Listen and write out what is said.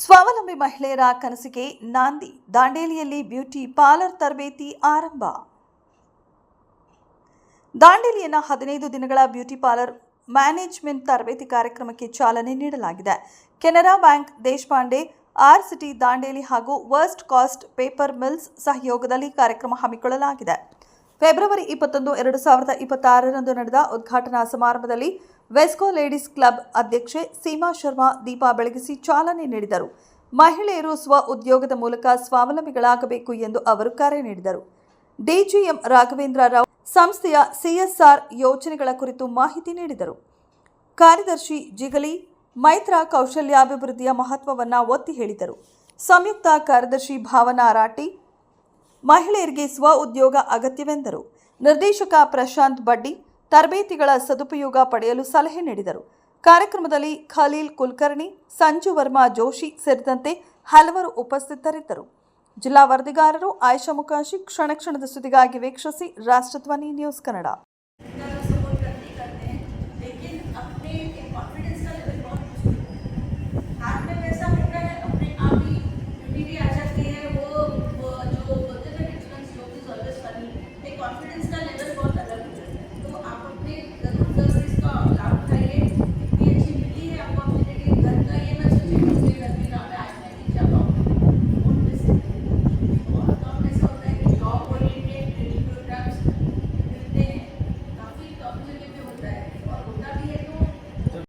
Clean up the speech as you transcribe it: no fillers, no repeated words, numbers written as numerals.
ಸ್ವಾವಲಂಬಿ ಮಹಿಳೆಯರ ಕನಸಿಗೆ ನಾಂದಿ. ದಾಂಡೇಲಿಯಲ್ಲಿ ಬ್ಯೂಟಿ ಪಾರ್ಲರ್ ತರಬೇತಿ ಆರಂಭ. ದಾಂಡೇಲಿಯನ್ನ 15 ದಿನಗಳ ಬ್ಯೂಟಿ ಪಾರ್ಲರ್ ಮ್ಯಾನೇಜ್ಮೆಂಟ್ ತರಬೇತಿ ಕಾರ್ಯಕ್ರಮಕ್ಕೆ ಚಾಲನೆ ನೀಡಲಾಗಿದೆ. Canara bank, Deshpande, RSETI Dandeli ಹಾಗೂ ವರ್ಸ್ಟ್ ಕಾಸ್ಟ್ ಪೇಪರ್ ಮಿಲ್ಸ್ ಸಹಯೋಗದಲ್ಲಿ ಕಾರ್ಯಕ್ರಮ ಹಮ್ಮಿಕೊಳ್ಳಲಾಗಿದೆ. ಫೆಬ್ರವರಿ 21, 2026ರಂದು ನಡೆದ ಉದ್ಘಾಟನಾ ಸಮಾರಂಭದಲ್ಲಿ ವೆಸ್ಕೋ ಲೇಡೀಸ್ ಕ್ಲಬ್ ಅಧ್ಯಕ್ಷೆ ಸೀಮಾ ಶರ್ಮಾ ದೀಪ ಬೆಳಗಿಸಿ ಚಾಲನೆ ನೀಡಿದರು. ಮಹಿಳೆಯರು ಸ್ವ ಉದ್ಯೋಗದ ಮೂಲಕ ಸ್ವಾವಲಂಬಿಗಳಾಗಬೇಕು ಎಂದು ಅವರು ಕರೆ ನೀಡಿದರು. ಡಿಜಿಎಂ ರಾಘವೇಂದ್ರ ರಾವ್ ಸಂಸ್ಥೆಯ ಸಿಎಸ್ಆರ್ ಯೋಜನೆಗಳ ಕುರಿತು ಮಾಹಿತಿ ನೀಡಿದರು. ಕಾರ್ಯದರ್ಶಿ ಜಿಗಲಿ ಮೈತ್ರಾ ಕೌಶಲ್ಯಾಭಿವೃದ್ಧಿಯ ಮಹತ್ವವನ್ನು ಒತ್ತಿ ಹೇಳಿದರು. ಸಂಯುಕ್ತ ಕಾರ್ಯದರ್ಶಿ ಭಾವನಾ ರಾಟಿ ಮಹಿಳೆಯರಿಗೆ ಸ್ವ ಉದ್ಯೋಗ ಅಗತ್ಯವೆಂದರು. ನಿರ್ದೇಶಕ ಪ್ರಶಾಂತ್ ಬಡ್ಡಿ ತರಬೇತಿಗಳ ಸದುಪಯೋಗ ಪಡೆಯಲು ಸಲಹೆ ನೀಡಿದರು. ಕಾರ್ಯಕ್ರಮದಲ್ಲಿ ಖಲೀಲ್ ಕುಲಕರ್ಣಿ, ಸಂಜು ವರ್ಮಾ ಜೋಶಿ ಸೇರಿದಂತೆ ಹಲವರು ಉಪಸ್ಥಿತರಿದ್ದರು. ಜಿಲ್ಲಾ ವರದಿಗಾರರು ಆಯಿಷಾ ಮುಕಾಶಿ. ಕ್ಷಣ ಕ್ಷಣದ ಸುದ್ದಿಗಾಗಿ ವೀಕ್ಷಿಸಿ ರಾಷ್ಟ್ರಧ್ವನಿ ನ್ಯೂಸ್ ಕನ್ನಡ.